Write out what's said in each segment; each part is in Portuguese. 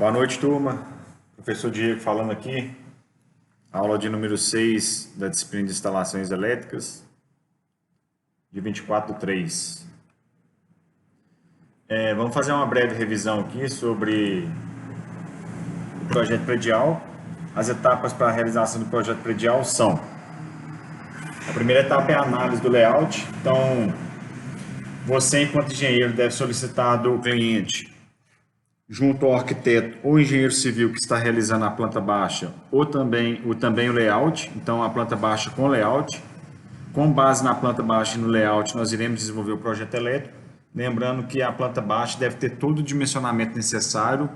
Boa noite, turma. Professor Diego falando aqui. Aula de número 6 da disciplina de instalações elétricas, de 24/3. Vamos fazer uma breve revisão aqui sobre o projeto predial. As etapas para a realização do projeto predial são: a primeira etapa é a análise do layout. Então, você, enquanto engenheiro, deve solicitar do cliente, junto ao arquiteto ou engenheiro civil que está realizando a planta baixa, ou também o layout. Então, a planta baixa com layout. Com base na planta baixa e no layout, nós iremos desenvolver o projeto elétrico. Lembrando que a planta baixa deve ter todo o dimensionamento necessário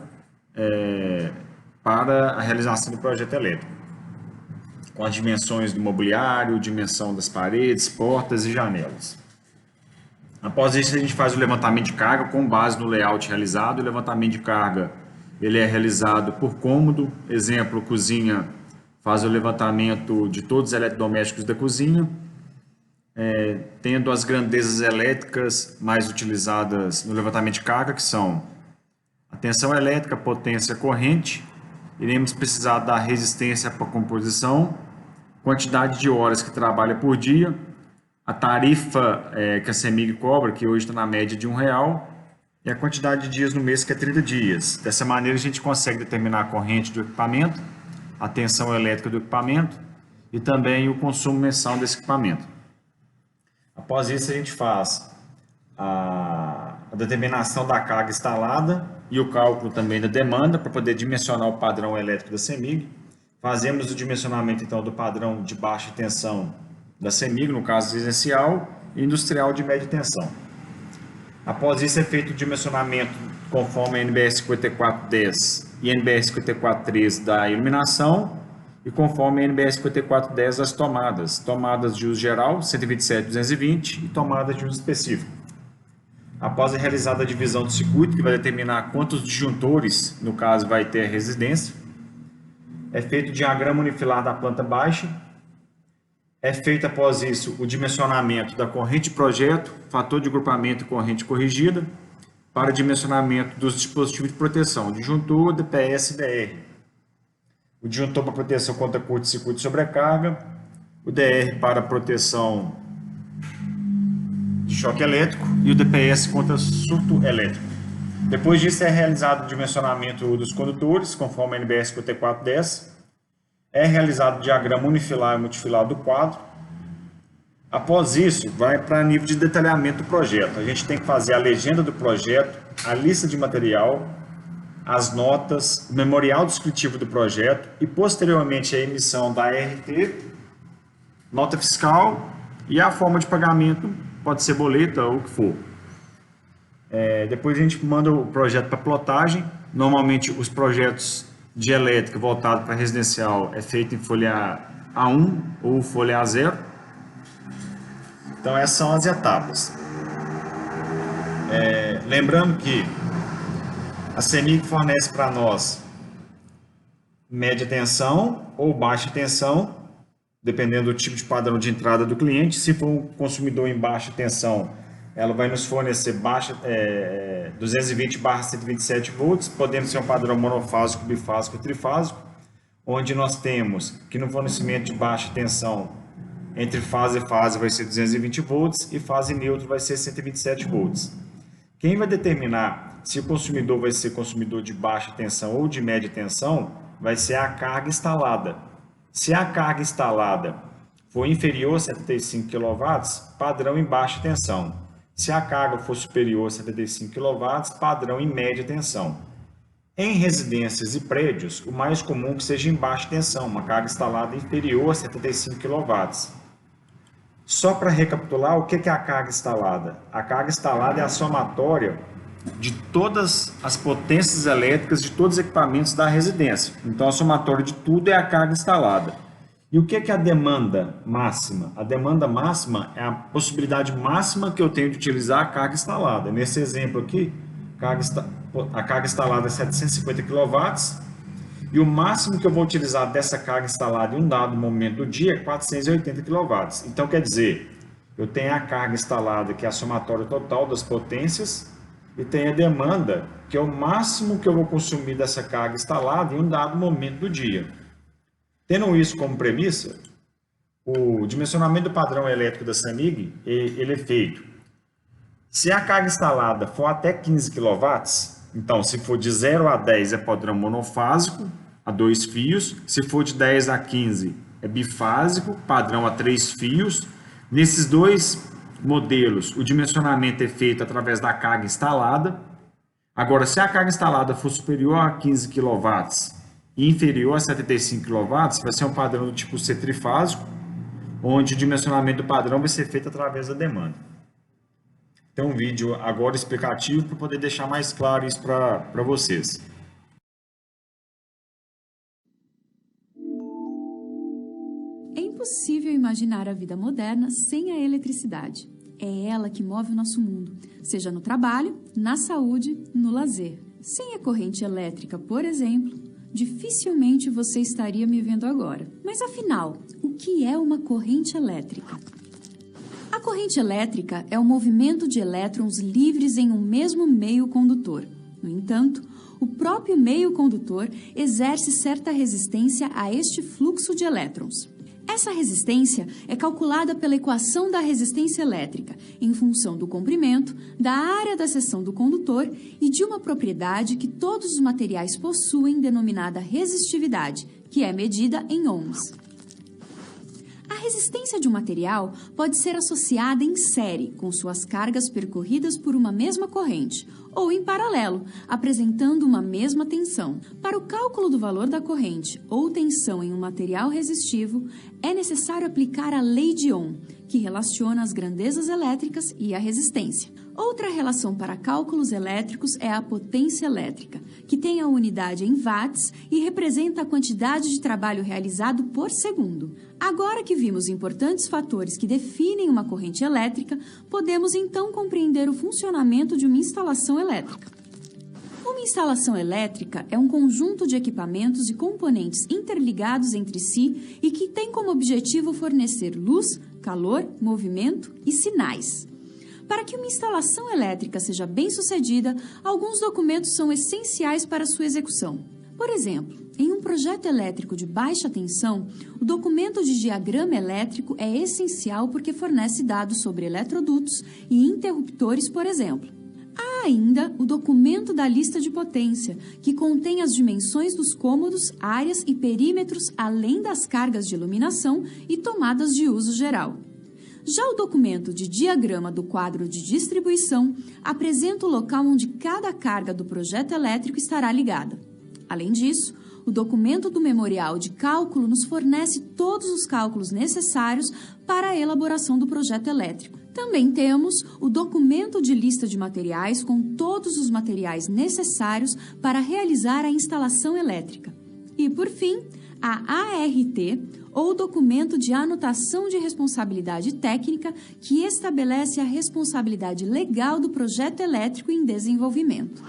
para a realização do projeto elétrico, com as dimensões do mobiliário, dimensão das paredes, portas e janelas. Após isso, a gente faz o levantamento de carga com base no layout realizado. O levantamento de carga ele é realizado por cômodo. Exemplo, cozinha, faz o levantamento de todos os eletrodomésticos da cozinha, tendo as grandezas elétricas mais utilizadas no levantamento de carga, que são a tensão elétrica, potência, corrente. Iremos precisar da resistência para composição, quantidade de horas que trabalha por dia, a tarifa que a CEMIG cobra, que hoje está na média de R$1, e a quantidade de dias no mês, que é 30 dias. Dessa maneira, a gente consegue determinar a corrente do equipamento, a tensão elétrica do equipamento e também o consumo mensal desse equipamento. Após isso, a gente faz a determinação da carga instalada e o cálculo também da demanda para poder dimensionar o padrão elétrico da CEMIG. Fazemos o dimensionamento, então, do padrão de baixa tensão da CEMIG, no caso residencial, e industrial de média tensão. Após isso, é feito o dimensionamento conforme a NBR 5410 e a NBR 5413 da iluminação e conforme a NBR 5410 das tomadas de uso geral, 127/220, e tomadas de uso específico. Após a realizada a divisão do circuito, que vai determinar quantos disjuntores, no caso, vai ter a residência, é feito o diagrama unifilar da planta baixa. É feito, após isso, o dimensionamento da corrente de projeto, fator de agrupamento e corrente corrigida, para dimensionamento dos dispositivos de proteção, disjuntor, DPS e DR. O disjuntor para proteção contra curto-circuito e sobrecarga, o DR para proteção de choque elétrico e o DPS contra surto elétrico. Depois disso, é realizado o dimensionamento dos condutores, conforme a NBR 5410. É realizado o diagrama unifilar e multifilar do quadro. Após isso, vai para nível de detalhamento do projeto. A gente tem que fazer a legenda do projeto, a lista de material, as notas, o memorial descritivo do projeto e, posteriormente, a emissão da RT, nota fiscal e a forma de pagamento, pode ser boleta ou o que for. Depois a gente manda o projeto para plotagem. Normalmente, os projetos de elétrica voltado para residencial é feito em folha A1 ou folha A0. Então, essas são as etapas. Lembrando que a CEMIG fornece para nós média tensão ou baixa tensão, dependendo do tipo de padrão de entrada do cliente. Se for um consumidor em baixa tensão, ela vai nos fornecer 220/127 volts, podendo ser um padrão monofásico, bifásico ou trifásico, onde nós temos que no fornecimento de baixa tensão, entre fase e fase vai ser 220 volts e fase neutro vai ser 127 volts. Quem vai determinar se o consumidor vai ser consumidor de baixa tensão ou de média tensão vai ser a carga instalada. Se a carga instalada for inferior a 75 kW, padrão em baixa tensão. Se a carga for superior a 75 kW, padrão em média tensão. Em residências e prédios, o mais comum é que seja em baixa tensão, uma carga instalada inferior a 75 kW. Só para recapitular, o que é a carga instalada? A carga instalada é a somatória de todas as potências elétricas de todos os equipamentos da residência. Então, a somatória de tudo é a carga instalada. E o que é a demanda máxima? A demanda máxima é a possibilidade máxima que eu tenho de utilizar a carga instalada. Nesse exemplo aqui, a carga instalada é 750 kW e o máximo que eu vou utilizar dessa carga instalada em um dado momento do dia é 480 kW. Então, quer dizer, eu tenho a carga instalada, que é a somatória total das potências, e tem a demanda, que é o máximo que eu vou consumir dessa carga instalada em um dado momento do dia. Tendo isso como premissa, o dimensionamento do padrão elétrico da Samig, ele é feito. Se a carga instalada for até 15 kW, então se for de 0 a 10 é padrão monofásico, a 2 fios. Se for de 10 a 15 é bifásico, padrão a 3 fios. Nesses dois modelos, o dimensionamento é feito através da carga instalada. Agora, se a carga instalada for superior a 15 kW e inferior a 75 kW, vai ser um padrão do tipo C trifásico, onde o dimensionamento do padrão vai ser feito através da demanda. Tem um vídeo agora explicativo para poder deixar mais claro isso para vocês. É impossível imaginar a vida moderna sem a eletricidade. É ela que move o nosso mundo, seja no trabalho, na saúde, no lazer. Sem a corrente elétrica, por exemplo, dificilmente você estaria me vendo agora. Mas afinal, o que é uma corrente elétrica? A corrente elétrica é o movimento de elétrons livres em um mesmo meio condutor. No entanto, o próprio meio condutor exerce certa resistência a este fluxo de elétrons. Essa resistência é calculada pela equação da resistência elétrica, em função do comprimento, da área da seção do condutor e de uma propriedade que todos os materiais possuem, denominada resistividade, que é medida em ohms. A resistência de um material pode ser associada em série com suas cargas percorridas por uma mesma corrente, ou em paralelo, apresentando uma mesma tensão. Para o cálculo do valor da corrente ou tensão em um material resistivo, é necessário aplicar a lei de Ohm, que relaciona as grandezas elétricas e a resistência. Outra relação para cálculos elétricos é a potência elétrica, que tem a unidade em watts e representa a quantidade de trabalho realizado por segundo. Agora que vimos importantes fatores que definem uma corrente elétrica, podemos então compreender o funcionamento de uma instalação elétrica. Uma instalação elétrica é um conjunto de equipamentos e componentes interligados entre si e que tem como objetivo fornecer luz, calor, movimento e sinais. Para que uma instalação elétrica seja bem-sucedida, alguns documentos são essenciais para sua execução. Por exemplo, em um projeto elétrico de baixa tensão, o documento de diagrama elétrico é essencial porque fornece dados sobre eletrodutos e interruptores, por exemplo. Há ainda o documento da lista de potência, que contém as dimensões dos cômodos, áreas e perímetros, além das cargas de iluminação e tomadas de uso geral. Já o documento de diagrama do quadro de distribuição apresenta o local onde cada carga do projeto elétrico estará ligada. Além disso, o documento do memorial de cálculo nos fornece todos os cálculos necessários para a elaboração do projeto elétrico. Também temos o documento de lista de materiais com todos os materiais necessários para realizar a instalação elétrica. E, por fim, a ART, ou documento de anotação de responsabilidade técnica, que estabelece a responsabilidade legal do projeto elétrico em desenvolvimento.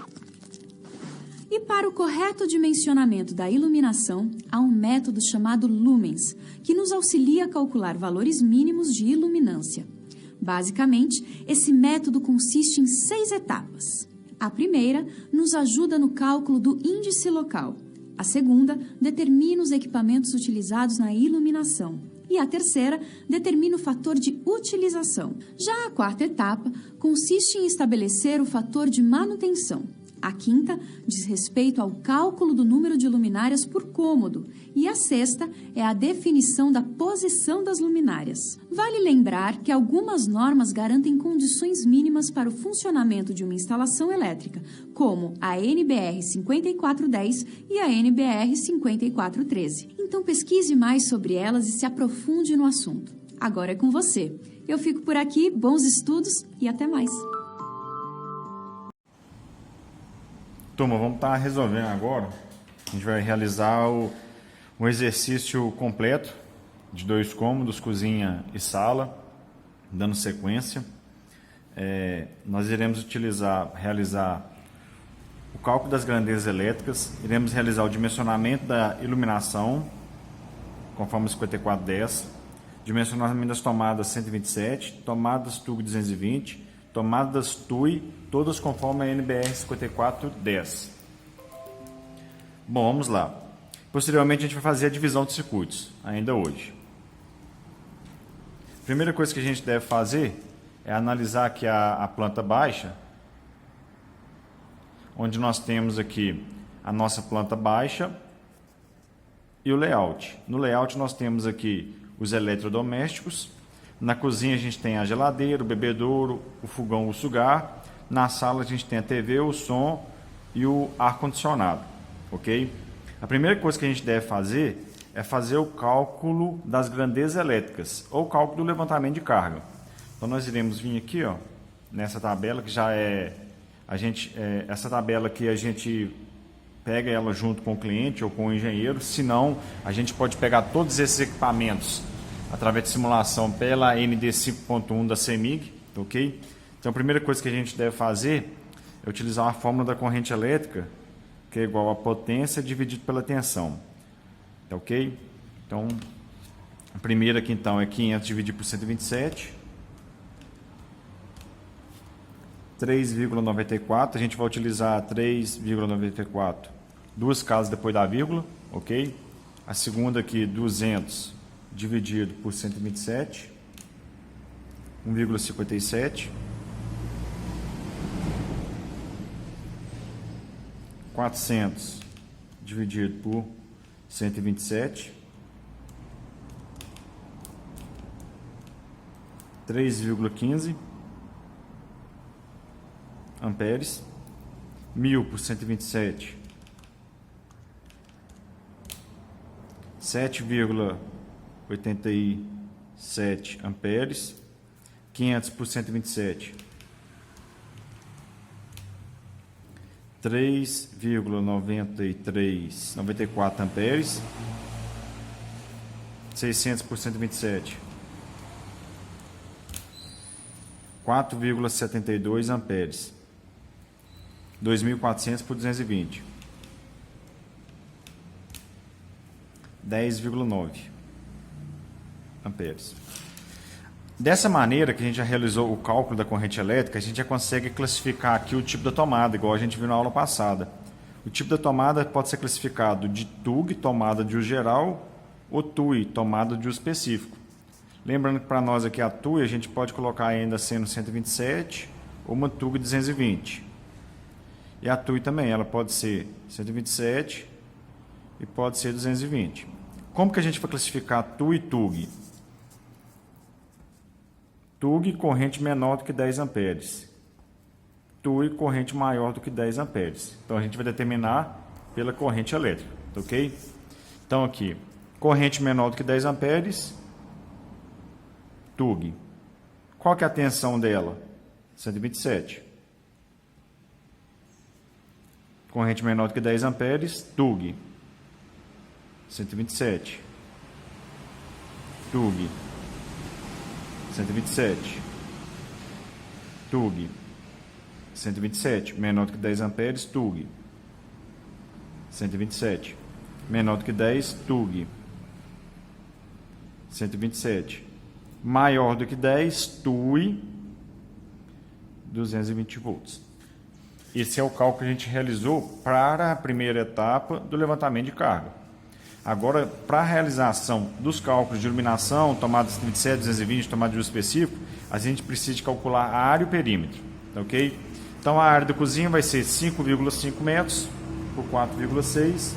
E para o correto dimensionamento da iluminação, há um método chamado lumens, que nos auxilia a calcular valores mínimos de iluminância. Basicamente, esse método consiste em 6 etapas. A primeira nos ajuda no cálculo do índice local. A segunda determina os equipamentos utilizados na iluminação. E a terceira determina o fator de utilização. Já a quarta etapa consiste em estabelecer o fator de manutenção. A quinta diz respeito ao cálculo do número de luminárias por cômodo. E a sexta é a definição da posição das luminárias. Vale lembrar que algumas normas garantem condições mínimas para o funcionamento de uma instalação elétrica, como a NBR 5410 e a NBR 5413. Então pesquise mais sobre elas e se aprofunde no assunto. Agora é com você. Eu fico por aqui, bons estudos e até mais! Turma, vamos estar resolvendo agora. A gente vai realizar um exercício completo de 2 cômodos, cozinha e sala, dando sequência. Nós iremos realizar o cálculo das grandezas elétricas, iremos realizar o dimensionamento da iluminação, conforme 5410, dimensionamento das tomadas 127, tomadas TUG 220, tomadas TUI, todas conforme a NBR 5410. Bom, vamos lá. Posteriormente a gente vai fazer a divisão de circuitos, ainda hoje. A primeira coisa que a gente deve fazer é analisar aqui a planta baixa, onde nós temos aqui a nossa planta baixa e o layout. No layout nós temos aqui os eletrodomésticos. Na cozinha a gente tem a geladeira, o bebedouro, o fogão, o sugar. Na sala a gente tem a TV, o som e o ar-condicionado, ok? A primeira coisa que a gente deve fazer é fazer o cálculo das grandezas elétricas, ou o cálculo do levantamento de carga. Então nós iremos vir aqui, ó, nessa tabela que já é essa tabela aqui a gente pega ela junto com o cliente ou com o engenheiro. Se não, a gente pode pegar todos esses equipamentos através de simulação pela ND 5.1 da CEMIG, ok? Então a primeira coisa que a gente deve fazer é utilizar a fórmula da corrente elétrica, que é igual a potência dividido pela tensão, ok? Então a primeira aqui então é 500 dividido por 127, 3,94, a gente vai utilizar 3,94 duas casas depois da vírgula, ok? A segunda aqui 200 dividido por 127, 1,57, 400 dividido por 127, 3,15 amperes, 1000 por 127, 7,87 amperes, 500 por 127, 3,94 amperes, 600 por 127, 4,72 amperes, 2.400 por 220, 10,9 amperes. Dessa maneira que a gente já realizou o cálculo da corrente elétrica, a gente já consegue classificar aqui o tipo da tomada, igual a gente viu na aula passada. O tipo da tomada pode ser classificado de TUG, tomada de uso geral, ou TUI, tomada de uso específico. Lembrando que para nós aqui a TUI a gente pode colocar ainda sendo 127 ou uma TUG 220. E a TUI também, ela pode ser 127 e pode ser 220. Como que a gente vai classificar TUI e TUG? TUG, corrente menor do que 10 amperes. TUI, corrente maior do que 10 amperes. Então a gente vai determinar pela corrente elétrica, ok? Então aqui, corrente menor do que 10 amperes, TUG. Qual que é a tensão dela? 127. Corrente menor do que 10 amperes, TUG. 127. TUG. 127. TUG. 127. Menor do que 10 amperes, TUG. 127. Menor do que 10, TUG. 127. Maior do que 10, TUI. 220 volts. Esse é o cálculo que a gente realizou para a primeira etapa do levantamento de carga. Agora, para a realização dos cálculos de iluminação, tomada 127, 220, tomada de uso específico, a gente precisa de calcular a área e o perímetro, ok? Então, a área da cozinha vai ser 5,5 metros por 4,6.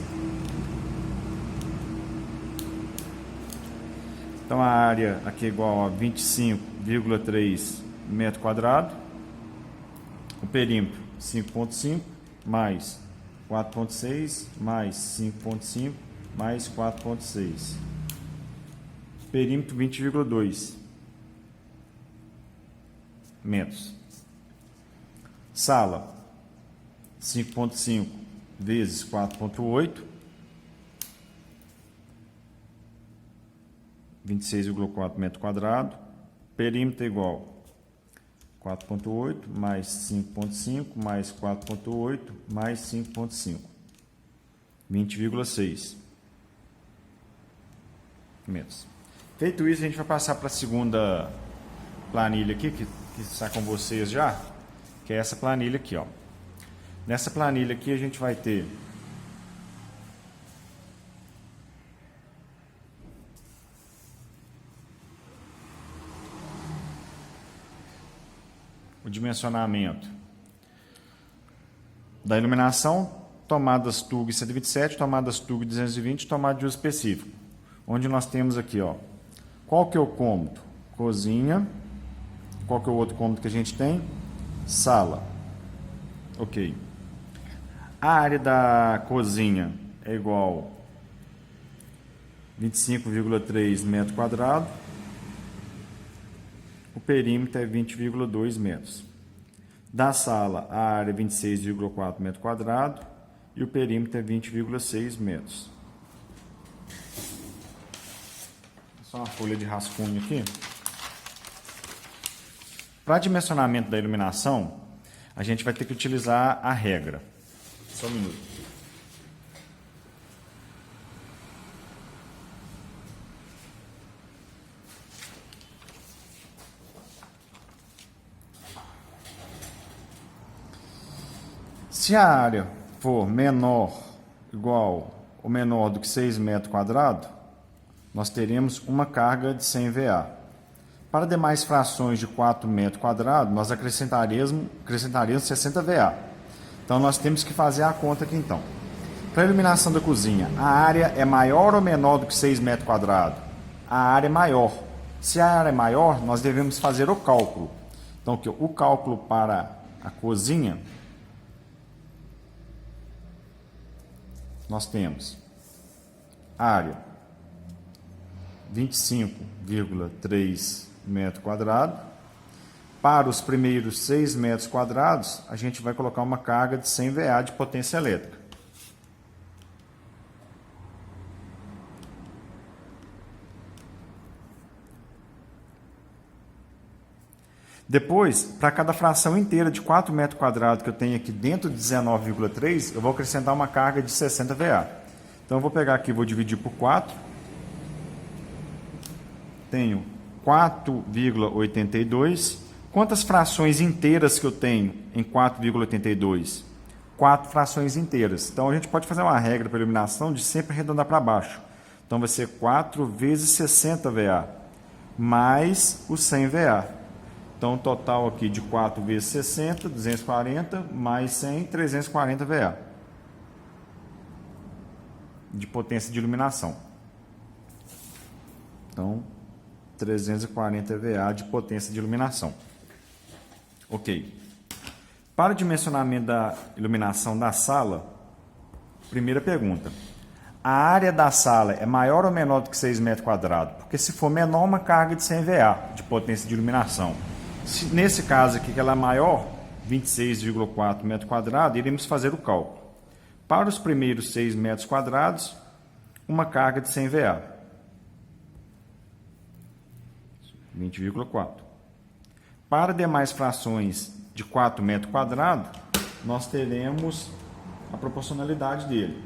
Então, a área aqui é igual a 25,3 metro quadrado. O perímetro, 5,5 mais 4,6 mais 5,5 mais 4,6. Perímetro 20,2 metros. Sala 5,5 vezes 4,8, 26,4 metro quadrado. Perímetro é igual 4,8 mais 5,5 mais 4,8 mais 5,5, 20,6 metros. Feito isso, a gente vai passar para a segunda planilha aqui, que que está com vocês já, que é essa planilha aqui, ó. Nessa planilha aqui a gente vai ter o dimensionamento da iluminação, tomadas TUG 127, tomadas TUG 220, tomada de uso específico. Onde nós temos aqui, ó, qual que é o cômodo? Cozinha. Qual que é o outro cômodo que a gente tem? Sala. Ok. A área da cozinha é igual a 25,3 metros quadrados. O perímetro é 20,2 metros. Da sala, a área é 26,4 metros quadrados e o perímetro é 20,6 metros. Só uma folha de rascunho aqui. Para dimensionamento da iluminação, a gente vai ter que utilizar a regra. Só um minuto. Se a área for menor, igual ou menor do que 6 metros quadrados, nós teremos uma carga de 100 VA. Para demais frações de 4 metros quadrados, nós acrescentaríamos 60 VA. Então, nós temos que fazer a conta aqui, então. Para a iluminação da cozinha, a área é maior ou menor do que 6 metros quadrados? A área é maior. Se a área é maior, nós devemos fazer o cálculo. Então, o cálculo para a cozinha, nós temos área 25,3 metros quadrados. Para os primeiros 6 metros quadrados, a gente vai colocar uma carga de 100 VA de potência elétrica. Depois, para cada fração inteira de 4 metros quadrados que eu tenho aqui dentro de 19,3, eu vou acrescentar uma carga de 60 VA. Então, eu vou pegar aqui, vou dividir por 4. Tenho 4,82. Quantas frações inteiras que eu tenho em 4,82? 4 frações inteiras. Então, a gente pode fazer uma regra para iluminação de sempre arredondar para baixo. Então, vai ser 4 vezes 60 VA, mais os 100 VA. Então, o total aqui de 4 vezes 60, 240, mais 100, 340 VA de potência de iluminação. Então, 340 VA de potência de iluminação. Ok. Para o dimensionamento da iluminação da sala, primeira pergunta. A área da sala é maior ou menor do que 6 metros quadrados? Porque se for menor, uma carga de 100 VA de potência de iluminação. Nesse caso aqui, que ela é maior, 26,4 metros quadrados, iremos fazer o cálculo. Para os primeiros 6 metros quadrados, uma carga de 100 VA. 20,4. Para demais frações de 4 metros quadrados, nós teremos a proporcionalidade dele.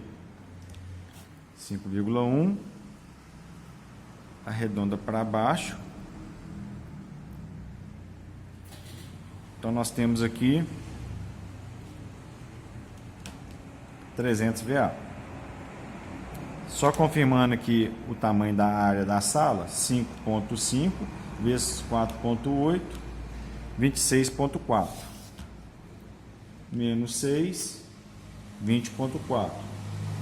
5,1, arredonda para baixo. Então, nós temos aqui 300 VA. Só confirmando aqui o tamanho da área da sala, 5,5 vezes 4,8, 26,4. Menos 6, 20,4.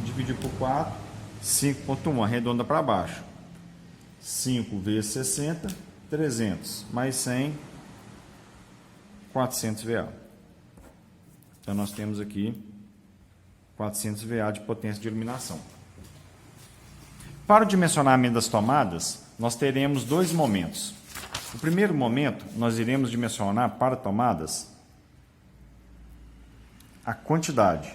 Dividir por 4, 5,1. Arredonda para baixo. 5 vezes 60, 300. Mais 100, 400 VA. Então, nós temos aqui 400 VA de potência de iluminação. Para o dimensionamento das tomadas, nós teremos dois momentos. O primeiro momento, nós iremos dimensionar para tomadas a quantidade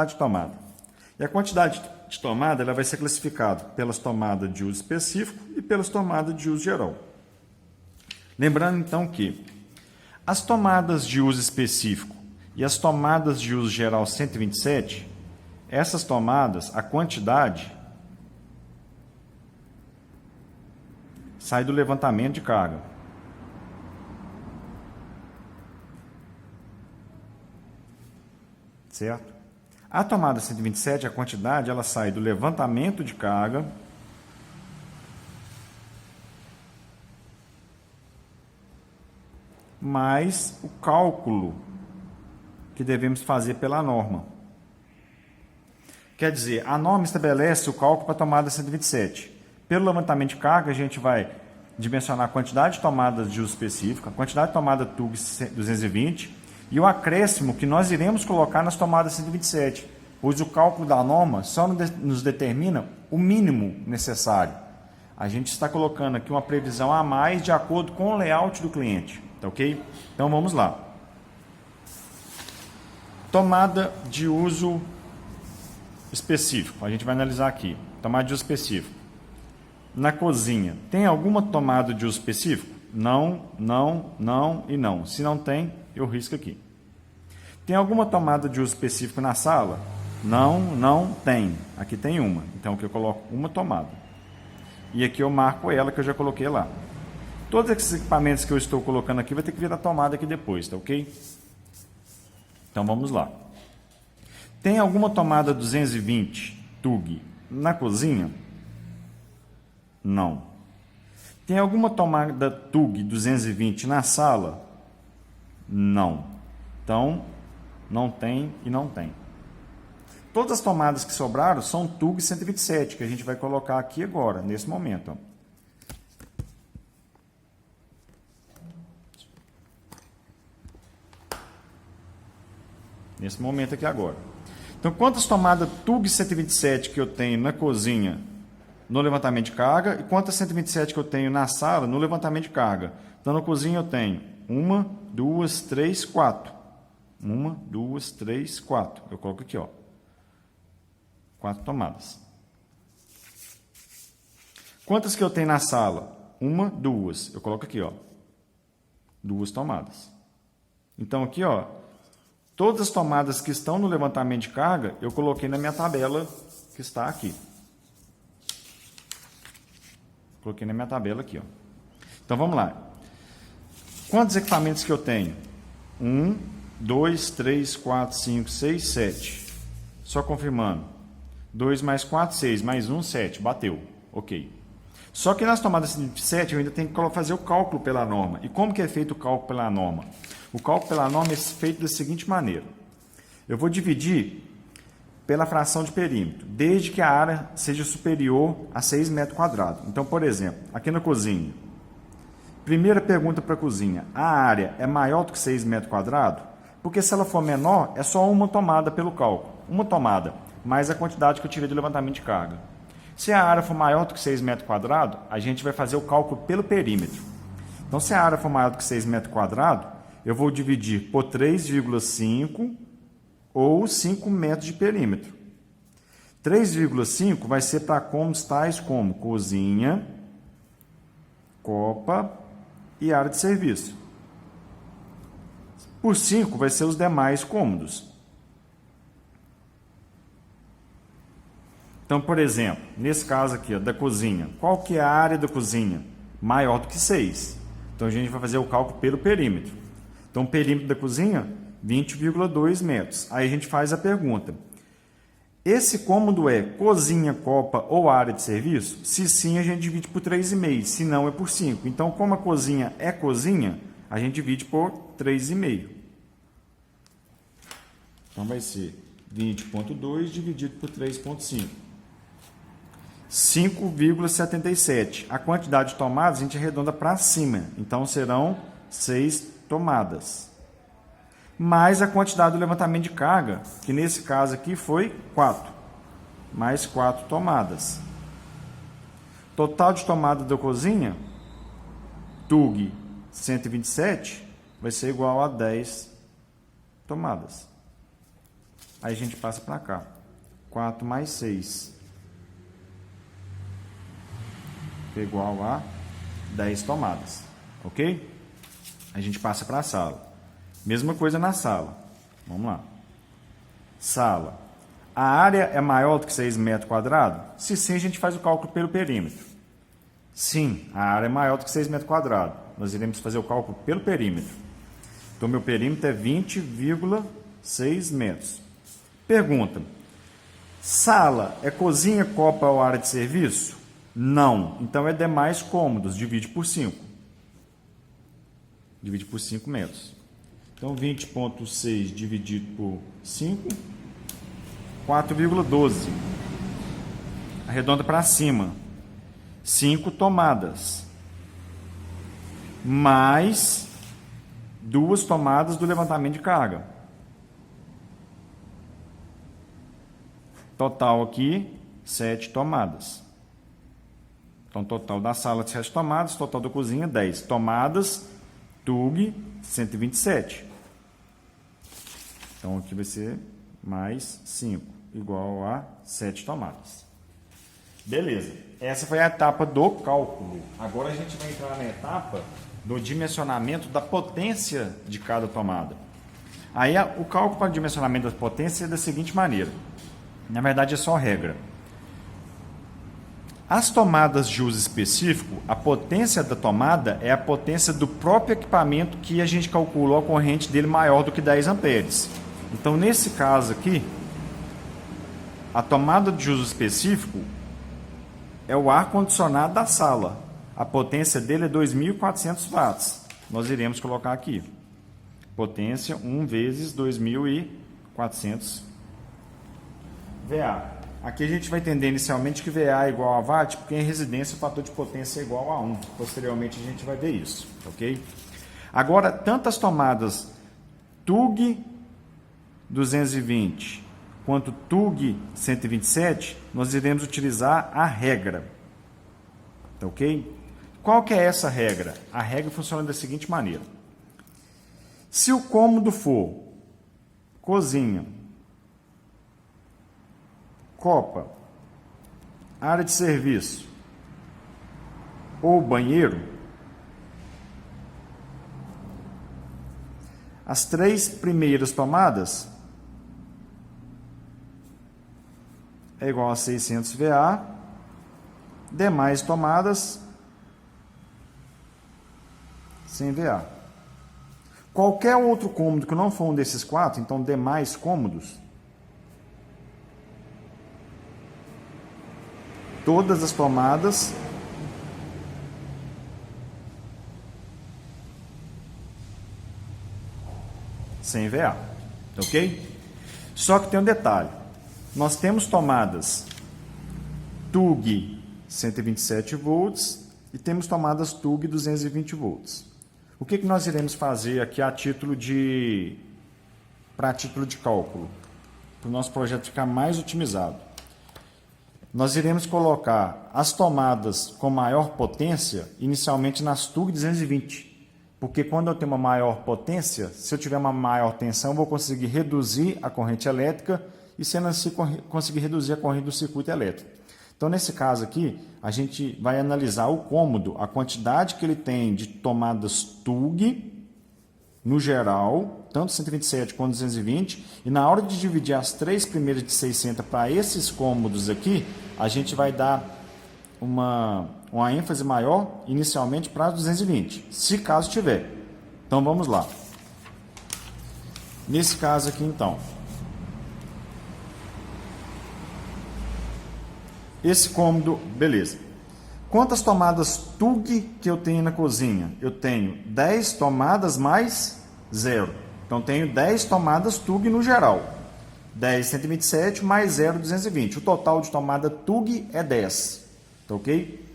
de tomada. E a quantidade de tomada ela vai ser classificada pelas tomadas de uso específico e pelas tomadas de uso geral. Lembrando, então, que as tomadas de uso específico e as tomadas de uso geral 127, essas tomadas, a quantidade sai do levantamento de carga. Certo? A tomada 127, a quantidade, ela sai do levantamento de carga mais o cálculo que devemos fazer pela norma. Quer dizer, a norma estabelece o cálculo para a tomada 127. Pelo levantamento de carga, a gente vai dimensionar a quantidade de tomadas de uso específico, a quantidade de tomada TUG 220 e o acréscimo que nós iremos colocar nas tomadas 127, pois o cálculo da norma só nos determina o mínimo necessário. A gente está colocando aqui uma previsão a mais de acordo com o layout do cliente, tá ok? Então vamos lá. Tomada de uso específico, a gente vai analisar aqui. Tomada de uso específico. Na cozinha, tem alguma tomada de uso específico? Não, não, não e não. Se não tem, eu risco aqui. Tem alguma tomada de uso específico na sala? Não, não tem. Aqui tem uma. Então aqui eu coloco uma tomada. E aqui eu marco ela que eu já coloquei lá. Todos esses equipamentos que eu estou colocando aqui vai ter que virar tomada aqui depois, tá ok? Então vamos lá. Tem alguma tomada 220 TUG na cozinha? Não. Tem alguma tomada TUG 220 na sala? Não. Então, não tem e não tem. Todas as tomadas que sobraram são TUG 127, que a gente vai colocar aqui agora, nesse momento. Ó. Nesse momento aqui agora. Então, quantas tomadas TUG 127 que eu tenho na cozinha no levantamento de carga e quantas 127 que eu tenho na sala no levantamento de carga? Então, na cozinha eu tenho 1, 2, 3, 4. 1, 2, 3, 4. Eu coloco aqui, ó. 4 tomadas. Quantas que eu tenho na sala? 1, 2. Eu coloco aqui, ó. 2 tomadas. Então, aqui, ó. Todas as tomadas que estão no levantamento de carga, eu coloquei na minha tabela que está aqui. Coloquei na minha tabela aqui, ó. Então, vamos lá. Quantos equipamentos que eu tenho? 1, 2, 3, 4, 5, 6, 7. Só confirmando. 2 mais 4, 6, mais 1, 7. Bateu. Ok. Só que nas tomadas 7 eu ainda tenho que fazer o cálculo pela norma. E como que é feito o cálculo pela norma? O cálculo pela norma é feito da seguinte maneira. Eu vou dividir pela fração de perímetro, desde que a área seja superior a 6 metros quadrados. Então, por exemplo, aqui na cozinha. Primeira pergunta para a cozinha. A área é maior do que 6 metros quadrados? Porque se ela for menor, é só uma tomada pelo cálculo. Uma tomada, mais a quantidade que eu tirei do levantamento de carga. Se a área for maior do que 6 metros quadrados, a gente vai fazer o cálculo pelo perímetro. Então, se a área for maior do que 6 metros quadrados, eu vou dividir por 3,5 ou 5 metros de perímetro. 3,5 vai ser para cômodos tais como cozinha, copa e área de serviço. Por 5 vai ser os demais cômodos. Então, por exemplo, nesse caso aqui, ó, da cozinha, qual que é a área da cozinha? Maior do que 6. Então, a gente vai fazer o cálculo pelo perímetro. Então, o perímetro da cozinha, 20,2 metros. Aí a gente faz a pergunta. Esse cômodo é cozinha, copa ou área de serviço? Se sim, a gente divide por 3,5. Se não, é por 5. Então, como a cozinha é cozinha, a gente divide por 3,5. Então, vai ser 20,2 dividido por 3,5. 5,77. A quantidade de tomadas a gente arredonda para cima. Então, serão 6 tomadas. Mais a quantidade do levantamento de carga, que nesse caso aqui foi 4. Mais 4 tomadas. Total de tomada da cozinha, TUG 127, vai ser igual a 10 tomadas. Aí a gente passa para cá. 4 mais 6. É igual a 10 tomadas. Ok? A gente passa para a sala. Mesma coisa na sala. Vamos lá. Sala. A área é maior do que 6 metros quadrados? Se sim, a gente faz o cálculo pelo perímetro. Sim, a área é maior do que 6 metros quadrados. Nós iremos fazer o cálculo pelo perímetro. Então, meu perímetro é 20,6 metros. Pergunta: sala é cozinha, copa ou área de serviço? Não. Então, é demais cômodos. Divide por 5. Divide por 5 metros. Então, 20,6 dividido por 5, 4,12. Arredonda para cima. 5 tomadas. Mais 2 tomadas do levantamento de carga. Total aqui, 7 tomadas. Então, total da sala, 7 tomadas. Total da cozinha, 10 tomadas. TUG, 127. Então, aqui vai ser mais 5, igual a 7 tomadas. Beleza. Essa foi a etapa do cálculo. Agora a gente vai entrar na etapa do dimensionamento da potência de cada tomada. Aí, o cálculo para o dimensionamento da potência é da seguinte maneira. Na verdade, é só regra. As tomadas de uso específico, a potência da tomada é a potência do próprio equipamento que a gente calculou a corrente dele maior do que 10 amperes. Então, nesse caso aqui, a tomada de uso específico é o ar-condicionado da sala. A potência dele é 2.400 watts. Nós iremos colocar aqui. Potência 1 vezes 2.400 VA. Aqui a gente vai entender inicialmente que VA é igual a watt, porque em residência o fator de potência é igual a 1. Posteriormente a gente vai ver isso, ok? Agora, tanto as tomadas TUG 220 quanto TUG 127, nós iremos utilizar a regra, ok? Qual que é essa regra? A regra funciona da seguinte maneira. Se o cômodo for cozinha, copa, área de serviço ou banheiro, as 3 primeiras tomadas é igual a 600 VA, demais tomadas 100 VA. Qualquer outro cômodo que não for um desses 4, então demais cômodos, todas as tomadas sem VA, ok? Só que tem um detalhe. Nós temos tomadas TUG 127 volts e temos tomadas TUG 220 volts. O que nós iremos fazer aqui para título de cálculo, para o nosso projeto ficar mais otimizado? Nós iremos colocar as tomadas com maior potência inicialmente nas TUG 220, porque quando eu tenho uma maior potência, se eu tiver uma maior tensão, eu vou conseguir reduzir a corrente elétrica e, sendo assim, conseguir reduzir a corrente do circuito elétrico. Então, nesse caso aqui, a gente vai analisar o cômodo, a quantidade que ele tem de tomadas TUG, no geral, tanto 127 quanto 220, e na hora de dividir as 3 primeiras de 600 para esses cômodos aqui, a gente vai dar uma ênfase maior inicialmente para 220, se caso tiver. Então, vamos lá. Nesse caso aqui, então, esse cômodo, beleza. Quantas tomadas TUG que eu tenho na cozinha? Eu tenho 10 tomadas mais 0. Então, tenho 10 tomadas TUG no geral. 10 127 mais 0, 220. O total de tomada TUG é 10. Tá ok?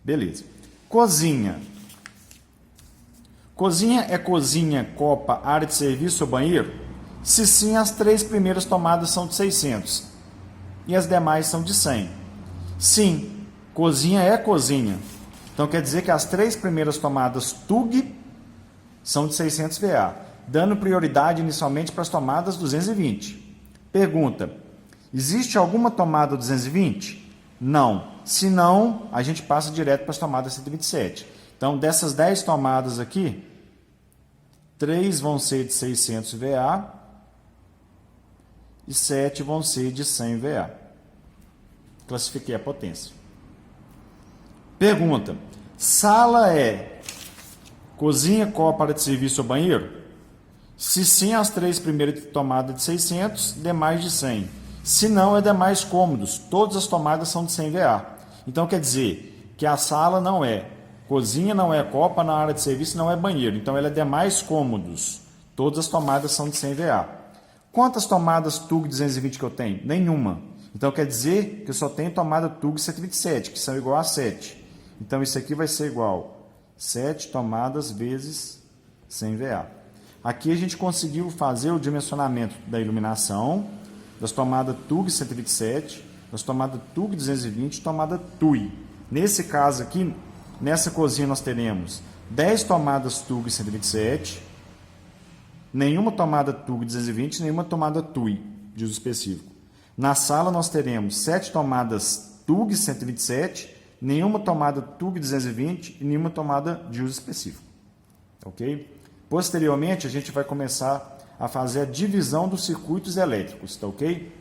Beleza. Cozinha. Cozinha é cozinha, copa, área de serviço ou banheiro? Se sim, as 3 primeiras tomadas são de 600 e as demais são de 100. Sim, cozinha é cozinha. Então quer dizer que as 3 primeiras tomadas TUG são de 600 VA, dando prioridade inicialmente para as tomadas 220. Pergunta: existe alguma tomada 220? Não. Se não, a gente passa direto para as tomadas 127. Então, dessas 10 tomadas aqui, 3 vão ser de 600 VA e 7 vão ser de 100 VA. Classifiquei a potência. Pergunta: sala é cozinha, copa, área de serviço ou banheiro? Se sim, as 3 primeiras tomadas de 600, demais de 100. Se não, é demais cômodos. Todas as tomadas são de 100 VA. Então quer dizer que a sala não é cozinha, não é copa, na área de serviço não é banheiro. Então ela é demais cômodos. Todas as tomadas são de 100 VA. Quantas tomadas TUG 220 que eu tenho? Nenhuma. Então quer dizer que eu só tenho tomada TUG 127, que são igual a 7. Então isso aqui vai ser igual a 7 tomadas vezes 100 VA. Aqui a gente conseguiu fazer o dimensionamento da iluminação, das tomadas TUG 127, das tomadas TUG 220 e tomada TUI. Nesse caso aqui, nessa cozinha nós teremos 10 tomadas TUG 127, nenhuma tomada TUG 220, nenhuma tomada TUI de uso específico. Na sala nós teremos 7 tomadas TUG 127, nenhuma tomada TUG 220 e nenhuma tomada de uso específico. Ok? Posteriormente, a gente vai começar a fazer a divisão dos circuitos elétricos, tá ok?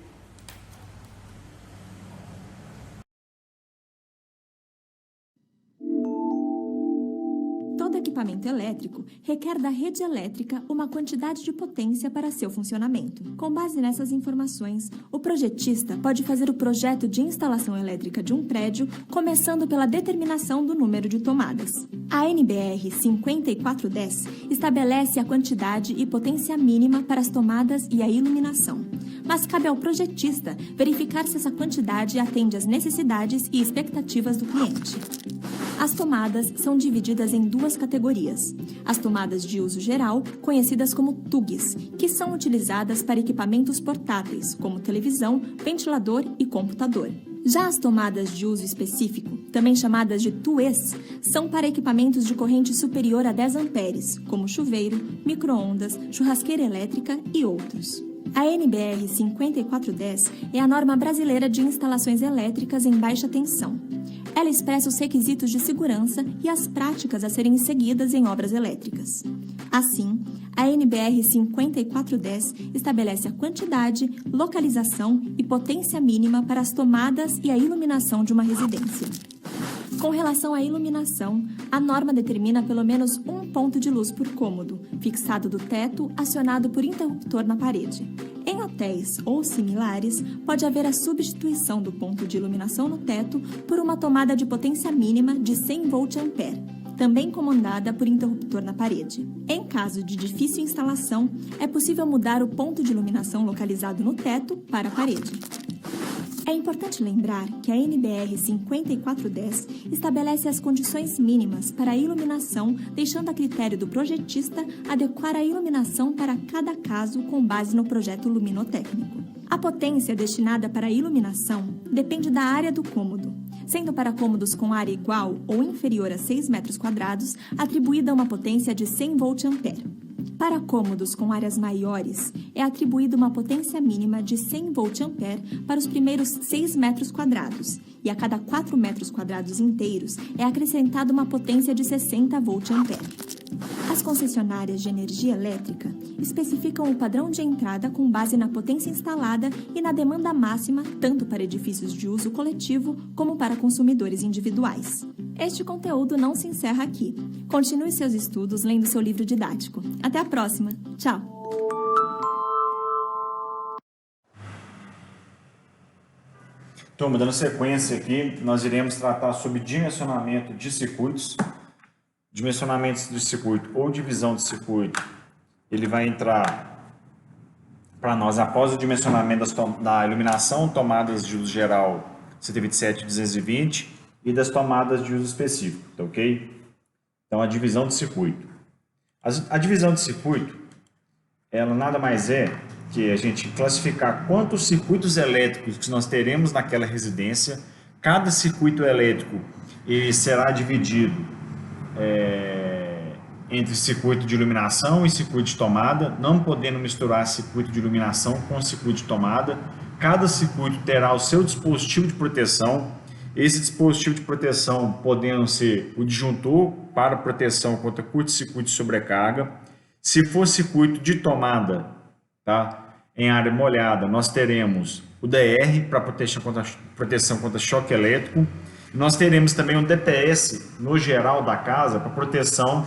Todo equipamento elétrico requer da rede elétrica uma quantidade de potência para seu funcionamento. Com base nessas informações, o projetista pode fazer o projeto de instalação elétrica de um prédio, começando pela determinação do número de tomadas. A NBR 5410 estabelece a quantidade e potência mínima para as tomadas e a iluminação, mas cabe ao projetista verificar se essa quantidade atende às necessidades e expectativas do cliente. As tomadas são divididas em 2 categorias. As tomadas de uso geral, conhecidas como TUGs, que são utilizadas para equipamentos portáteis, como televisão, ventilador e computador. Já as tomadas de uso específico, também chamadas de TUEs, são para equipamentos de corrente superior a 10 amperes, como chuveiro, micro-ondas, churrasqueira elétrica e outros. A NBR 5410 é a norma brasileira de instalações elétricas em baixa tensão. Ela expressa os requisitos de segurança e as práticas a serem seguidas em obras elétricas. Assim, a NBR 5410 estabelece a quantidade, localização e potência mínima para as tomadas e a iluminação de uma residência. Com relação à iluminação, a norma determina pelo menos um ponto de luz por cômodo, fixado do teto, acionado por interruptor na parede. Em hotéis ou similares, pode haver a substituição do ponto de iluminação no teto por uma tomada de potência mínima de 100 VA, também comandada por interruptor na parede. Em caso de difícil instalação, é possível mudar o ponto de iluminação localizado no teto para a parede. É importante lembrar que a NBR 5410 estabelece as condições mínimas para a iluminação, deixando a critério do projetista adequar a iluminação para cada caso com base no projeto luminotécnico. A potência destinada para a iluminação depende da área do cômodo, sendo para cômodos com área igual ou inferior a 6 metros quadrados, atribuída uma potência de 100 VA. Para cômodos com áreas maiores, é atribuída uma potência mínima de 100 VA para os primeiros 6 metros quadrados, e a cada 4 metros quadrados inteiros é acrescentada uma potência de 60 VA. As concessionárias de energia elétrica especificam o padrão de entrada com base na potência instalada e na demanda máxima, tanto para edifícios de uso coletivo como para consumidores individuais. Este conteúdo não se encerra aqui. Continue seus estudos lendo seu livro didático. Até a próxima. Tchau! Turma, dando sequência aqui, nós iremos tratar sobre dimensionamento de circuitos. Dimensionamento de circuito ou divisão de circuito, ele vai entrar para nós após o dimensionamento da iluminação, tomadas de uso geral 127 e 220 e das tomadas de uso específico, tá ok? Então, a divisão de circuito. A divisão de circuito, ela nada mais é que a gente classificar quantos circuitos elétricos que nós teremos naquela residência. Cada circuito elétrico ele será dividido entre circuito de iluminação e circuito de tomada, não podendo misturar circuito de iluminação com circuito de tomada. Cada circuito terá o seu dispositivo de proteção. Esse dispositivo de proteção podendo ser o disjuntor para proteção contra curto-circuito e sobrecarga. Se for circuito de tomada, tá, em área molhada, nós teremos o DR para proteção contra choque elétrico. Nós teremos também um DPS no geral da casa para proteção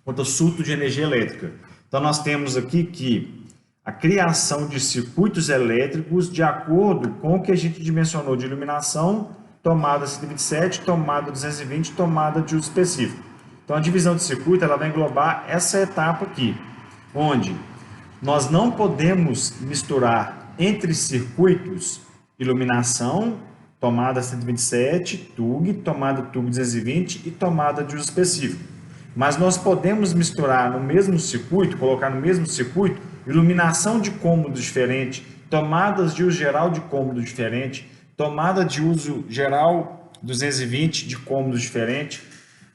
contra surto de energia elétrica. Então nós temos aqui que a criação de circuitos elétricos de acordo com o que a gente dimensionou de iluminação, tomada 127, tomada 220, tomada de uso específico. Então a divisão de circuito ela vai englobar essa etapa aqui, onde nós não podemos misturar entre circuitos iluminação, tomada 127, TUG, tomada TUG 220 e tomada de uso específico. Mas nós podemos misturar no mesmo circuito, colocar no mesmo circuito, iluminação de cômodo diferente, tomadas de uso geral de cômodo diferente, tomada de uso geral 220 de cômodo diferente.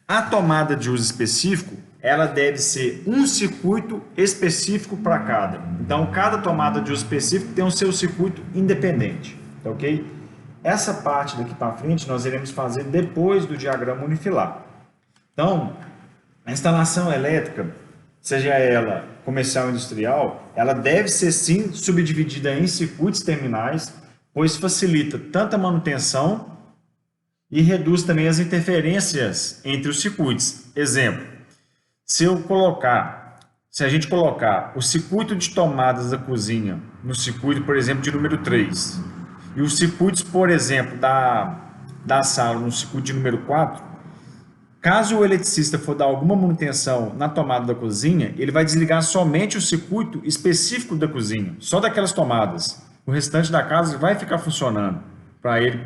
A tomada de uso específico, ela deve ser um circuito específico para cada. Então, cada tomada de uso específico tem o seu circuito independente, tá ok? Essa parte daqui para frente nós iremos fazer depois do diagrama unifilar. Então, a instalação elétrica, seja ela comercial ou industrial, ela deve ser sim subdividida em circuitos terminais, pois facilita tanto a manutenção e reduz também as interferências entre os circuitos. Exemplo, se a gente colocar o circuito de tomadas da cozinha no circuito, por exemplo, de número 3, e os circuitos, por exemplo, da sala no circuito de número 4, caso o eletricista for dar alguma manutenção na tomada da cozinha, ele vai desligar somente o circuito específico da cozinha, só daquelas tomadas. O restante da casa vai ficar funcionando para ele.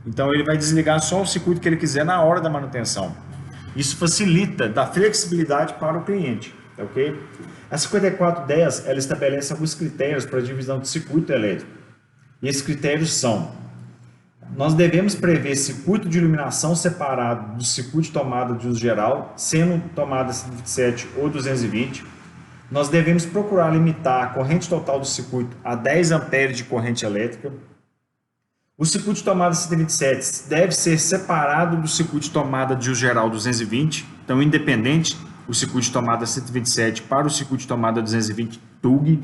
Então ele vai desligar só o circuito que ele quiser na hora da manutenção. Isso facilita, dá flexibilidade para o cliente, ok? A 5410 ela estabelece alguns critérios para a divisão de circuito elétrico. E esses critérios são: nós devemos prever circuito de iluminação separado do circuito de tomada de uso geral, sendo tomada 127 ou 220. Nós devemos procurar limitar a corrente total do circuito a 10 amperes de corrente elétrica. O circuito de tomada 127 deve ser separado do circuito de tomada de uso geral 220, então independente o circuito de tomada 127 para o circuito de tomada 220 TUG.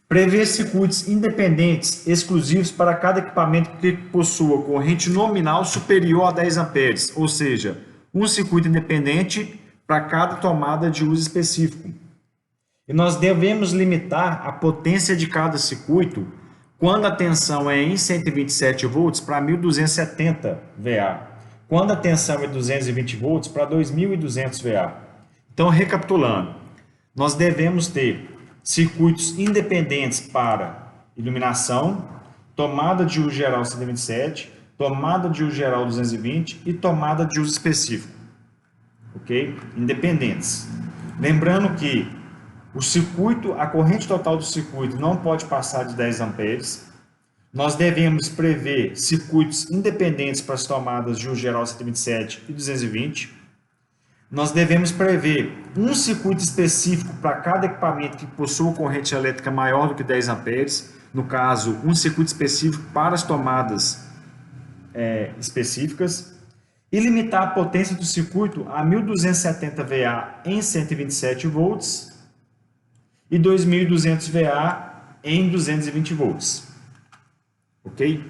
Prever circuitos independentes exclusivos para cada equipamento que possua corrente nominal superior a 10 amperes, ou seja, um circuito independente para cada tomada de uso específico. E nós devemos limitar a potência de cada circuito quando a tensão é em 127 volts para 1270 VA, quando a tensão é 220 volts para 2200 VA. Então, recapitulando, nós devemos ter circuitos independentes para iluminação, tomada de uso geral 127, tomada de uso geral 220 e tomada de uso específico, ok? Independentes. Lembrando que o circuito, a corrente total do circuito não pode passar de 10 amperes. Nós devemos prever circuitos independentes para as tomadas de uso geral 127 e 220. Nós devemos prever um circuito específico para cada equipamento que possua corrente elétrica maior do que 10 amperes. No caso, um circuito específico para as tomadas específicas. E limitar a potência do circuito a 1270 VA em 127 volts e 2200 VA em 220 volts. Ok?